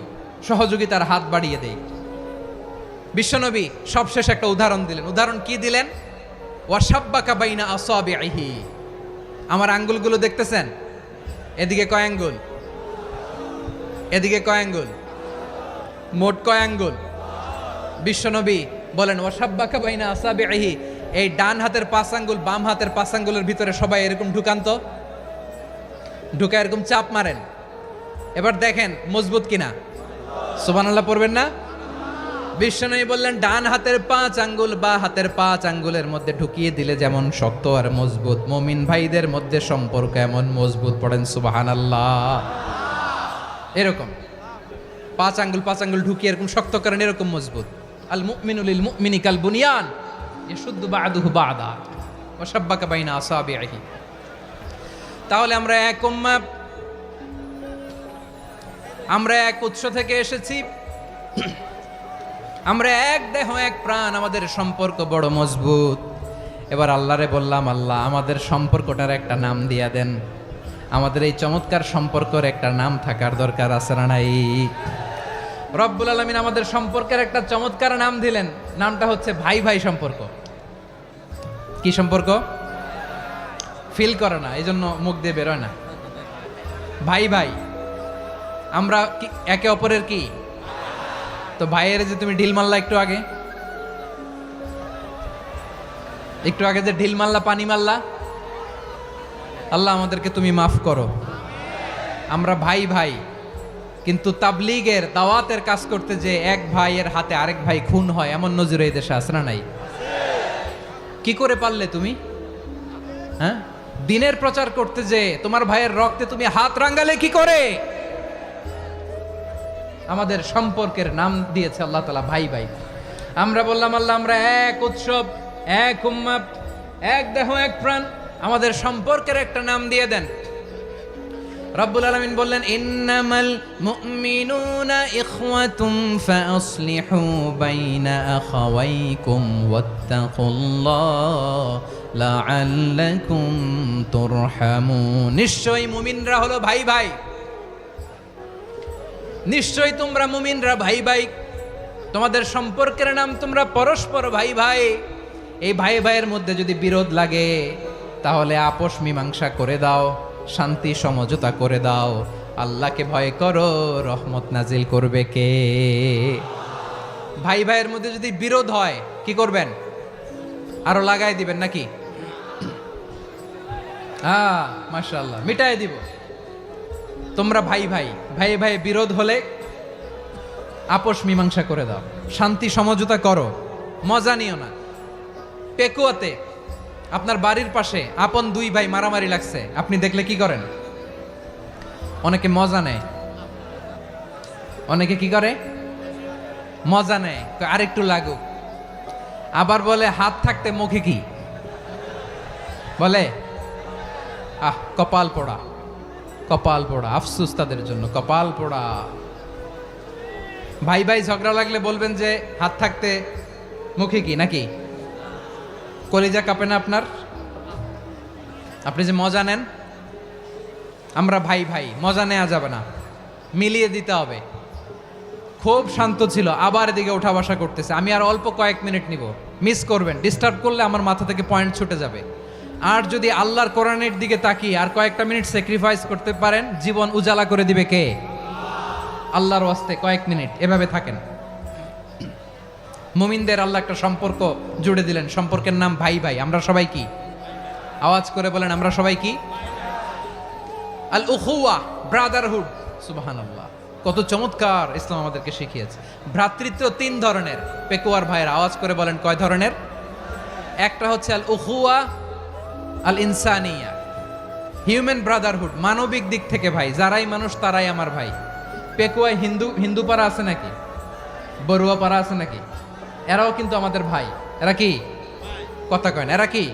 সহযোগিতার হাত বাড়িয়ে দেই। বিশ্বনবী সবশেষ একটা উদাহরণ দিলেন। উদাহরণ কি দিলেন? ওয়াশাব্বাকা বাইনা আসাবিহি। আমার আঙ্গুলগুলো দেখতেছেন? এদিকে কয় আঙ্গুল, এদিকে কয় আঙ্গুল, মোট কয় আঙ্গুল? বিশ্বনবী বলেন ওয়াশাব্বাকা বাইনা আসাবিহি, এই ডান হাতের 5 আঙ্গুল বাম হাতের 5 আঙ্গুলের ভিতরে সবাই এরকম ঢুকান তো। ঢুকে এরকম চাপ মারেন, এবার দেখেন মজবুত কিনা। সুবহানাল্লাহ পড়বেন না? বিশ্বনবী বললেন ডান হাতের 5 আঙ্গুল বা হাতের 5 আঙ্গুলের মধ্যে ঢুকিয়ে দিলে যেমন শক্ত আর মজবুত, মুমিন ভাইদের মধ্যে সম্পর্ক এমন মজবুত। পড়েন সুবহানাল্লাহ। এরকম 5 আঙ্গুল ঢুকিয়ে এরকম শক্ত করেন, এরকম মজবুত। আল মুমিনু লিল মুমিনি কাল বুনিয়ান ইয়াশুদ্দু বা'দুহু বা'দা ওয়া শাব্বাকা বাইনা আসাবিহি। তাহলে আমরা এক উম্মাহ, আমরা এক উৎস থেকে এসেছি, আমরা এক দেহ এক প্রাণ, আমাদের সম্পর্ক বড় মজবুত। এবার আল্লাহরে বললাম, আল্লাহ আমাদের সম্পর্কটার একটা নাম দিয়া দেন। আমাদের এই চমৎকার সম্পর্কের একটা নাম থাকার দরকার আছে না নাই? রব্বুল আলামিন আমাদের সম্পর্কের একটা চমৎকার নাম দিলেন, নামটা হচ্ছে ভাই ভাই সম্পর্ক। কি সম্পর্ক? ফিল করে না, এই জন্য মুখ দিয়ে বেরোয় না। ভাই ভাই, আমরা একে অপরের কি? তো ভাইয়ের যে তুমি ঢিল মারলা একটু আগে যে ঢিল মারলা, পানি মারলা, আল্লাহ আমাদেরকে তুমি মাফ করো। আমরা ভাই ভাই, কিন্তু তাবলীগের দাওয়াতের কাজ করতে যে এক ভাইয়ের হাতে আরেক ভাই খুন হয়, এমন নজির এই দেশে আছে না নাই? কি করে পারলে তুমি? হ্যাঁ, দিনের প্রচার করতে যে তোমার ভাইয়ের রক্তে তুমি হাত রাঙ্গালে কি করে? আমাদের সম্পর্কের নাম দিয়েছে আল্লাহ তাআলা ভাই ভাই। আমরা বললাম, আল্লাহ আমরা এক উৎসব, এক উম্মাহ, এক দেহ এক প্রাণ, আমাদের সম্পর্কের একটা নাম দিয়ে দেন। রব্বুল আলামিন বললেন, ইন্নামাল মুমিনুনা ইখওয়াতুম ফাসলিহু বাইনা আখাওয়াইকুম ওয়াত্তাকুল্লাহ লাআল্লাকুম তুরহামুন। নিশ্চয়ই মুমিনরা হলো ভাই ভাই, নিশ্চয়ই তোমরা মুমিনরা ভাই ভাই, তোমাদের সম্পর্কের নাম তোমরা পরস্পর ভাই ভাই। এই ভাই ভাইয়ের মধ্যে যদি বিরোধ লাগে তাহলে আপোষ মীমাংসা করে দাও, শান্তি সমঝোতা করে দাও। আল্লাহকে ভয় করো, রহমত নাজিল করবে কে? ভাই ভাইয়ের মধ্যে যদি বিরোধ হয় কি করবেন? আরো লাগাই দিবেন নাকি? মাশাআল্লাহ, মিটাই দিব। তোমরা ভাই ভাই, ভাই ভাই বিরোধ হলে আপোষ মীমাংসা করে দাও, শান্তি সমঝোতা করো, মজা নিও না। পেকুয়াতে আপনার বাড়ির পাশে আপন দুই ভাই মারামারি লাগছে, আপনি দেখলে কি করেন? অনেকে মজা নেয়, অনেকে কি করে? মজা নেয়, আরেকটু লাগুক। আবার বলে হাত থাকতে মুখে কি বলে? কপাল পোড়া, কপাল পোড়া। আফসোস তাদের জন্য, কপাল পোড়া। ভাই ভাই ঝগড়া লাগলে বলবেন যে হাত থাকতে মুখে কি, নাকি? কলিজা কাঁপে না আপনার? আপনি যে মজা নেন। আমরা ভাই ভাই, মজা নেওয়া যাবে না, মিলিয়ে দিতে হবে। খুব শান্ত ছিল, আবার এদিকে ওঠা বসা করতেছে, আমি আর অল্প কয়েক মিনিট নিব, মিস করবেন। ডিস্টার্ব করলে আমার মাথা থেকে পয়েন্ট ছুটে যাবে। আর যদি আল্লাহর কোরআনের দিকে তাকিয়ে আর কয়েকটা মিনিট স্যাক্রিফাইস করতে পারেন, জীবন উজালা করে দিবে কে? আল্লাহর ওয়াস্তে কয়েক মিনিট এভাবে থাকেন। মুমিনদের আল্লাহ একটা সম্পর্ক জুড়ে দিলেন, সম্পর্কের নাম ভাই ভাই। আমরা সবাই কি? আওয়াজ করে বলেন, আমরা সবাই কি? আল উখুয়া, ব্রাদারহুড। সুবহানাল্লাহ, কত চমৎকার ইসলাম আমাদেরকে শিখিয়েছে। ভ্রাতৃত্ব 3 ধরনের। পেকুয়ার ভাইয়ের আওয়াজ করে বলেন, কয় ধরনের? একটা হচ্ছে আল উখুয়া আল ইনসানিয়া, হিউম্যান ব্রাদারহুড, মানবিক দিক থেকে ভাই, যারাই মানুষ তারাই আমার ভাই। পেকুয়ায় হিন্দু পাড়া আছে নাকি? বড়ুয়া পাড়া আছে নাকি? এরাও কিন্তু আমাদের ভাই। এরা কি? কথা কয় না, এরা কি?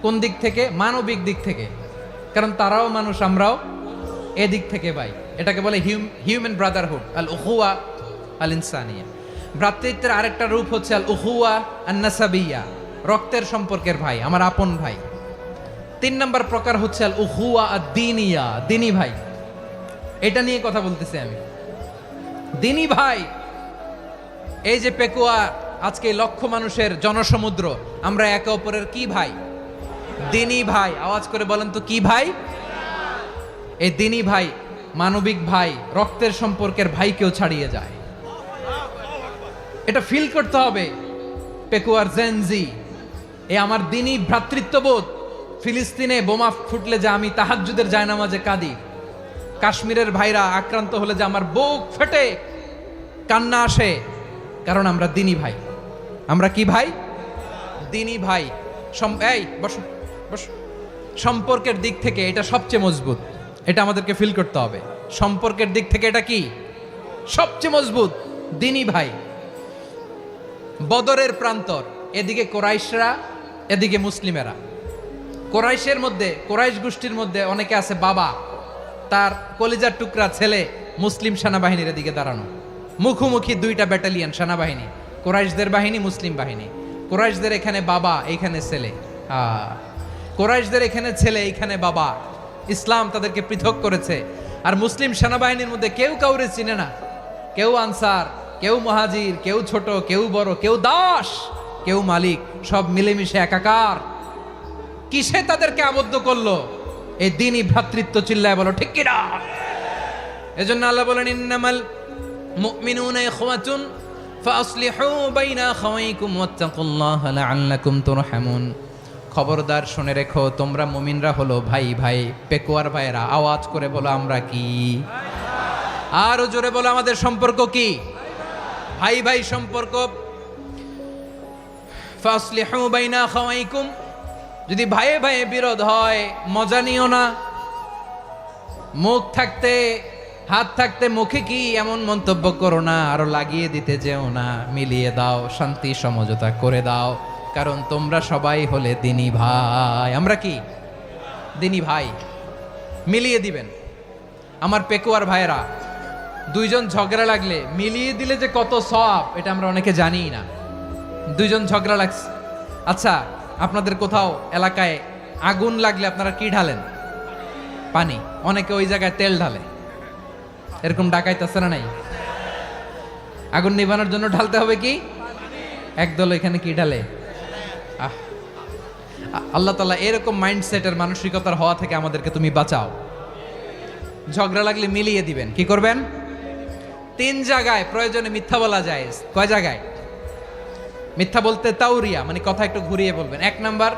কোন দিক থেকে? মানবিক দিক থেকে, কারণ তারাও মানুষ, আমরাও এদিক থেকে ভাই। এটাকে বলে হিউম্যান ব্রাদারহুড, আল উখুয়া আল ইনসানিয়া। ভ্রাতৃত্বের আরেকটা রূপ হচ্ছে আল উখুয়া আন নাসাবিয়া, রক্তের সম্পর্কের ভাই, আমার আপন ভাই। 3 নম্বর প্রকার হচ্ছে আল উখুয়া আদ দীনিয়া, দিনী ভাই। এটা নিয়ে কথা বলতেছি আমি, দিনী ভাই। এই যে পেকুয়া, আজকে লক্ষ মানুষের জনসমুদ্র, আমরা একে অপরের কি ভাই? দিনী ভাই। আওয়াজ করে বলেন তো, কি ভাই? এই দিনী ভাই, মানবিক ভাই, রক্তের সম্পর্কের ভাইকেও ছাড়িয়ে যায়। এটা ফিল করতে হবে। পেকুয়ার জেনজি, এ আমার দিনী ভ্রাতৃত্ববোধ ফিলিস্তিনে বোমা ফুটলে যে আমি তাহাজ্জুদের জায়নামাজে কাঁদি, কাশ্মীরের ভাইরা আক্রান্ত হলে যে আমার বুক ফেটে কান্না আসে, কারণ আমরা দিনী ভাই। আমরা কি ভাই? দিনী ভাই। এই বসো বসো। সম্পর্কের দিক থেকে এটা সবচেয়ে মজবুত, এটা আমাদেরকে ফিল করতে হবে। সম্পর্কের দিক থেকে এটা কি সবচেয়ে মজবুত? দিনী ভাই। বদরের প্রান্তর, এদিকে কোরাইশরা, এদিকে মুসলিমেরা। কোরাইশের মধ্যে, কোরাইশ গোষ্ঠীর মধ্যে অনেকে আছে বাবা, তার কলিজার টুকরা ছেলে মুসলিম সেনাবাহিনীর দিকে দাঁড়ানো, মুখোমুখি দুইটা ব্যাটালিয়ন সেনাবাহিনী, কোরাইশদের বাহিনী, মুসলিম বাহিনী। কোরাইশদের এখানে বাবা, এইখানে ছেলে। কোরাইশদের এখানে ছেলে, এইখানে বাবা। ইসলাম তাদেরকে পৃথক করেছে। আর মুসলিম সেনাবাহিনীর মধ্যে কেউ কাউরে চিনে না, কেউ আনসার, কেউ মুহাজির, কেউ ছোট, কেউ বড়, কেউ দাস, কেউ মালিক, সব মিলেমিশে একাকার। কিসে তাদেরকে আবদ্ধ করলো? এই দ্বীনি ভ্রাতৃত্ব। চিল্লায় বলো ঠিক কিনা? এজন্য আল্লাহ বলেন, ইন্নামাল মুমিনুনা ইখওয়াতুন ফাসলিহু বাইনা আখাওয়াইকুম ওয়াত্তাকুল্লাহা লাআল্লাকুম তুরহামুন। খবরদার শুনে রেখো, তোমরা মুমিনরা হলো ভাই ভাই। পেকুয়ার ভাইরা আওয়াজ করে বলো আমরা কি? আরো জোরে বলো আমাদের সম্পর্ক কি? ভাই ভাই সম্পর্ক। ফাসলিহু বাইনা আখাওয়াইকুম। যদি ভাইয়ে ভাইয়ে বিরোধ হয়, মজা নিও না। মুখ থাকতে, হাত থাকতে মুখে কি এমন মন্তব্য করো না, আরো লাগিয়ে দিতে যেও না। মিলিয়ে দাও, শান্তি সমঝোতা করে দাও, কারণ তোমরা সবাই হলে দিনী ভাই। আমরা কি? দিনী ভাই। মিলিয়ে দিবেন। আমার পেকুয়ার ভাইয়েরা, দুইজন ঝগড়া লাগলে মিলিয়ে দিলে যে কত সওয়াব, এটা আমরা অনেকে জানিই না। দুইজন ঝগড়া লাগছে, আচ্ছা আপনাদের কোথাও এলাকায় আগুন লাগলে আপনারা কি ঢালেন? পানি। অনেকে ওই জায়গায় তেল ঢালে। এরকম ডাকাইতে আছে না নাই? আগুন নিভানোর জন্য ঢালতে হবে কি? একদল এখানে কি ঢালে? আল্লাহ তাআলা এরকম মাইন্ডসেটের, মানসিকতার হওয়া থেকে আমাদেরকে তুমি বাঁচাও। ঝগড়া লাগলে মিলিয়ে দিবেন। কি করবেন? 3 জায়গায় প্রয়োজনে মিথ্যা বলা যায়। কয় জায়গায় মিথ্যা বলতে? তাউরিয়া, মানে কথা একটু ঘুরিয়ে বলবেন। 1 নাম্বার,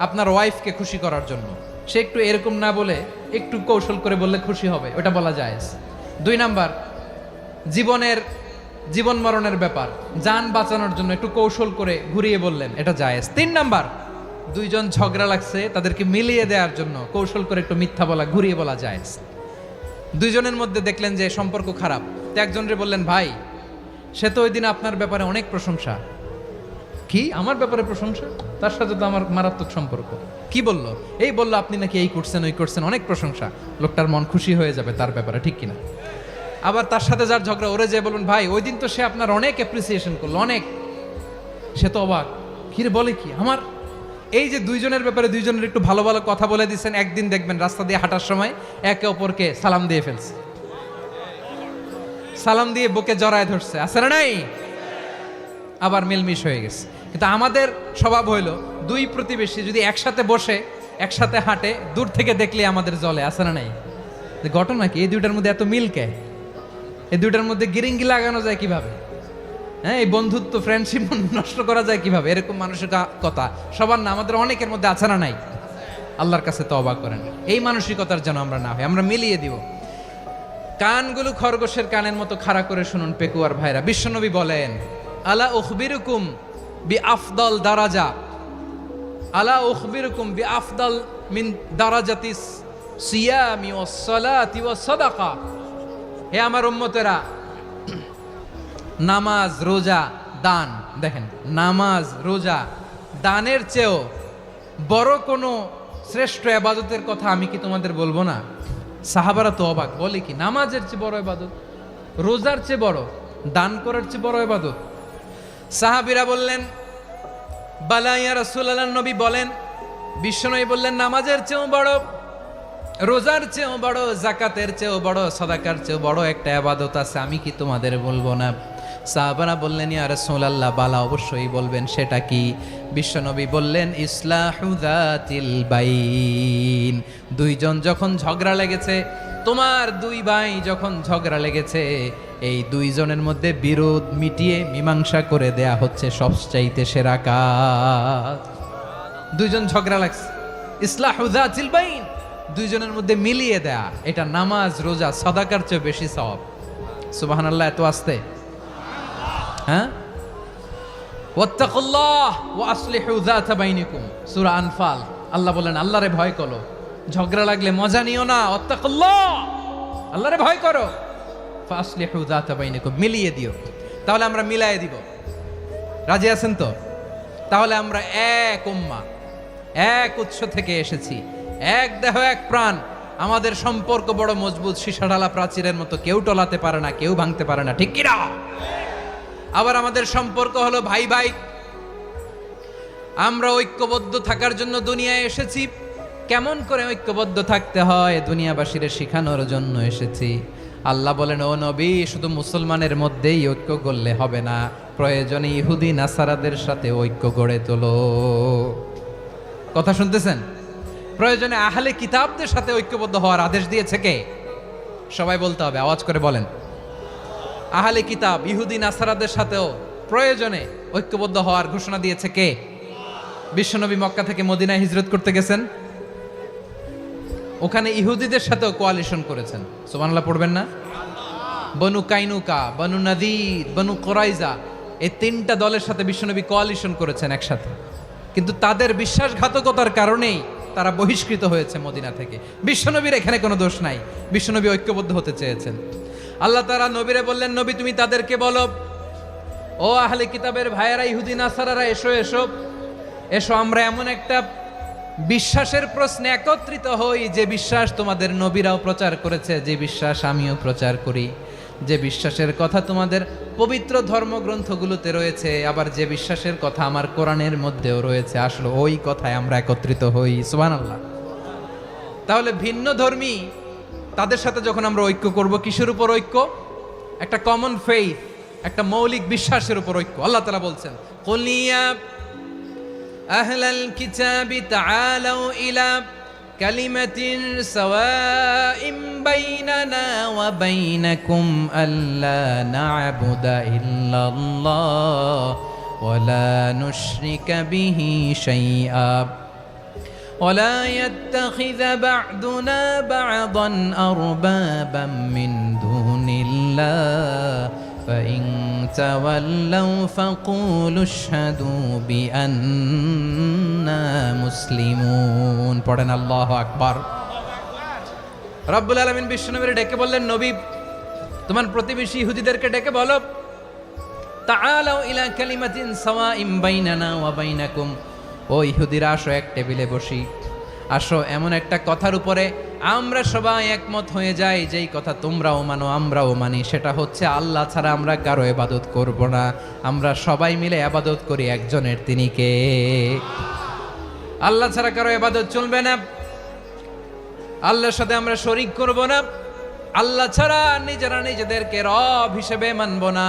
আপনার ওয়াইফকে খুশি করার জন্য, সে একটু এরকম না বলে একটু কৌশল করে বললে খুশি হবে, ওটা বলা যায়। 2 নাম্বার, জীবন মরণের ব্যাপার, জান বাঁচানোর জন্য একটু কৌশল করে ঘুরিয়ে বললেন, এটা জায়েজ। 3 নাম্বার, দুইজন ঝগড়া লাগছে, তাদেরকে মিলিয়ে দেওয়ার জন্য কৌশল করে একটু মিথ্যা বলা, ঘুরিয়ে বলা জায়েজ। দুইজনের মধ্যে দেখলেন যে সম্পর্ক খারাপ, তো একজনরে বললেন, ভাই সে তো ওই দিন আপনার ব্যাপারে অনেক প্রশংসা। কি? আমার ব্যাপারে প্রশংসা? তার সাথে তো আমার মারাত্মক সম্পর্ক। কি বললো? এই বললো আপনি নাকি এই করছেন, ওই করছেন, অনেক প্রশংসা। লোকটার মন খুশি হয়ে যাবে তার ব্যাপারে, ঠিক কিনা? আবার তার সাথে যার ঝগড়া, ওরে যে বলবেন, ভাই ওই দিন তো সে আপনার অনেক অ্যাপ্রিসিয়েশন করলো, অনেক। সে তো অবাক, কি রে বলে কি? আমার এই যে দুইজনের ব্যাপারে দুইজনের একটু ভালো ভালো কথা বলে দিচ্ছেন, একদিন দেখবেন রাস্তা দিয়ে হাঁটার সময় একে অপরকে সালাম দিয়ে ফেলছে, সালাম দিয়ে বুকে জড়ায় ধরছে, আছে না নাই? আবার মিলমিশ হয়ে গেছে। কিন্তু আমাদের স্বভাব হইলো, দুই প্রতিবেশী যদি একসাথে বসে একসাথে হাঁটে, দূর থেকে দেখলে আমাদের জলে, আছে না নাই? ঘটনা কি? এই দুইটার মধ্যে এত মিল কে? এই দুইটার মধ্যে গিরিঙ্গি লাগানো যায় কিভাবে? হ্যাঁ, এই বন্ধুত্ব, ফ্রেন্ডশিপ নষ্ট করা যায় কিভাবে? এরকম মানসিকতা সবার না, আমাদের অনেকের মধ্যে আছে না নাই? আল্লাহর কাছে তওবা করেন, এই মানসিকতার যেন আমরা না হই, আমরা মিলিয়ে দিব। কানগুলো খরগোশের কানের মতো খাড়া করে শুনুন পেকুয়ার ভাইরা। বিশ্বনবী বলেন, আলা উখবিরুকুম বি আফদল দারাজা, আলা উখবিরুকুম বি আফদল মিন দারাজাতিস সিয়ামি ওয়াস সালাতি ওয়াস সাদাকা। হে আমার উম্মতেরা, নামাজ, রোজা, দান, দেখেন নামাজ, রোজা, দানের চেয়েও বড় কোনো শ্রেষ্ঠ ইবাদতের কথা আমি কি তোমাদের বলবো না? সাহাবারা তো অবাক, বলে কি নামাজের চেয়ে বড় ইবাদত, রোজার চেয়ে বড়, দান করার চেয়ে বড় ইবাদত? সাহাবীরা বললেন, বালা ইয়া রাসূলুল্লাহ। নবী বলেন, বিশ্বনবী বললেন, নামাজের চেয়েও বড়, রোজার চেয়েও বড়, যাকাতের চেয়েও বড়, সাদাকার চেয়েও বড় একটা ইবাদত আছে, আমি কি তোমাদের বলবো না? সাহাবারা বললেন, ইয়া রাসূলুল্লাহ, বালা অবশ্যই বলবেন, সেটা কি? বিশ্বনবী বললেন, ইসলাহু যাতিল বাইন। দুইজন যখন ঝগড়া লেগেছে, তোমার দুই ভাই যখন ঝগড়া লেগেছে, এই দুইজনের মধ্যে বিরোধ মিটিয়ে মীমাংসা করে দেয়া হচ্ছে সবচাইতে সেরা কাজ। দুইজন ঝগড়া লাগছে, ইসলাহু যাতিল বাইন, দুইজনের মধ্যে মিলিয়ে দেয়া, এটা নামাজ রোজা সাদাকার চেয়ে বেশি সওয়াব। সুবহানাল্লাহ, এত আস্তে, হ্যাঁ। ওয়াত্তাকুল্লাহ ওয়া আসলিহু যাতা বাইনিকুম, সূরা আনফাল। আল্লাহ বলেন আল্লাহরে ভয় করো, ঝগড়া লাগলে মজা নিও না, ওয়াত্তাকুল্লাহ, আল্লাহরে ভয় করো, ফাসলিহু যাতা বাইনিকুম, মিলিয়ে দিও। তাহলে আমরা মিলায়ে দিব, রাজি আছেন তো? তাহলে আমরা এক উম্মাহ, এক উৎস থেকে এসেছি, এক দেহ এক প্রাণ, আমাদের সম্পর্ক বড় মজবুত, সীসাঢালা প্রাচীরের মতো, কেউ টলাতে পারে না, কেউ ভাঙতে পারে না, ঠিক কিনা? আবার আমাদের সম্পর্ক হলো ভাই ভাই, আমরা ঐক্যবদ্ধ থাকার জন্য দুনিয়ায় এসেছি। কেমন করে ঐক্যবদ্ধ থাকতে হয় দুনিয়াবাসীর শেখানোর জন্য এসেছি। আল্লাহ বলেন, ও নবী, শুধু মুসলমানের মধ্যেই ঐক্য করলে হবে না, প্রয়োজনে ইহুদি নাসারাদের সাথে ঐক্য গড়ে তোলো। কথা শুনতেছেন? প্রয়োজনে আহলে কিতাবদের সাথে ঐক্যবদ্ধ হওয়ার আদেশ দিয়েছে কে? সবাই বলতে হবে, আওয়াজ করে বলেন। আহলে কিতাব ইহুদি নাসারাদের সাথেও প্রয়োজনে ঐক্যবদ্ধ হওয়ার ঘোষণা দিয়েছে কে? বিশ্বনবী মক্কা থেকে মদিনায় হিজরত করতে গেছেন, ওখানে ইহুদিদের সাথেও কোয়ালিশন করেছেন। সুবহানাল্লাহ পড়বেন না? বনু কাইনুকা, বনু নাদির, বনু কোরাইজা, এই তিনটা দলের সাথে বিশ্বনবী কোয়ালিশন করেছেন একসাথে, কিন্তু তাদের বিশ্বাসঘাতকতার কারণেই তারা বহিষ্কৃত হয়েছে মদিনা থেকে। বিশ্বনবীর এখানে কোনো দোষ নাই, বিশ্বনবী ঐক্যবদ্ধ হতে চেয়েছেন। আল্লাহ তাআলা নবীরে বললেন, নবী তুমি তাদেরকে বলো, ও আহলে কিতাবের ভাইয়েরা, ইহুদি নাসারারা, এসো এসো এসো, আমরা এমন একটা বিশ্বাসের প্রশ্নে একত্রিত হই, যে বিশ্বাস তোমাদের নবীরাও প্রচার করেছে, যে বিশ্বাস আমিও প্রচার করি, যে বিশ্বাসের কথা তোমাদের পবিত্র ধর্মগ্রন্থগুলোতে রয়েছে, আবার যে বিশ্বাসের কথা আমার কোরআনের মধ্যেও রয়েছে, আসলে ওই কথায় আমরা একত্রিত হই। সুবহানাল্লাহ। তাহলে ভিন্ন ধর্মী তাদের সাথে যখন আমরা ঐক্য করব, কিসের উপর ঐক্য? একটা কমন ফেইথ, একটা মৌলিক বিশ্বাসের উপর ঐক্য। আল্লাহ তাআলা বলছেন, কুল ইয়া আহলাল কিতাবি তাআলাউ ইলা কালিমাতিন সাওয়াইম বাইনানা ওয়া বাইনাকুম আল্লা না'বুদা ইল্লাল্লাহ ওয়া লা নুশরিকা বিহি শাইআ ولا يتخذ بعضنا بعضا أربابا من دون الله فإن تولوا فقولوا اشهدوا بأننا مسلمون। পড়েন আল্লাহু আকবার। রব্বুল আলামিন বিশ্বনবীর ডেকে বললেন, নবী তোমার প্রতিবেশী ইহুদিদেরকে ডেকে বলো, তাআলাউ ইলা কালিমাতিন সাওয়াইম বাইনানা ওয়া বাইনাকুম, ও ইহুদিরা আসো, এক টেবিলে বসি, আসো এমন একটা কথার উপরে আমরা সবাই একমত হয়ে যাই, যেই কথা তোমরাও মানো আমরাও মানি, সেটা হচ্ছে আল্লাহ ছাড়া আমরা কারো ইবাদত করব না, আমরা সবাই মিলে ইবাদত করি একজনের, তিনি কে? আল্লাহ ছাড়া কারো ইবাদত চলবে না, আল্লাহর সাথে আমরা শরীক করব না, আল্লাহ ছাড়া নিজেরা নিজেদেরকে রব হিসেবে মানব না।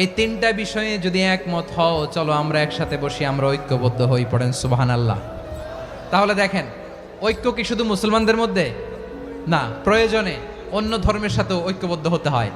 এই তিনটা বিষয়ে যদি একমত হও, চলো আমরা একসাথে বসি, আমরা ঐক্যবদ্ধ হই। পড়েন সুবহানাল্লাহ। তাহলে দেখেন, ঐক্য কি শুধু মুসলমানদের মধ্যে না, প্রয়োজনে অন্য ধর্মের সাথেও ঐক্যবদ্ধ হতে হয়।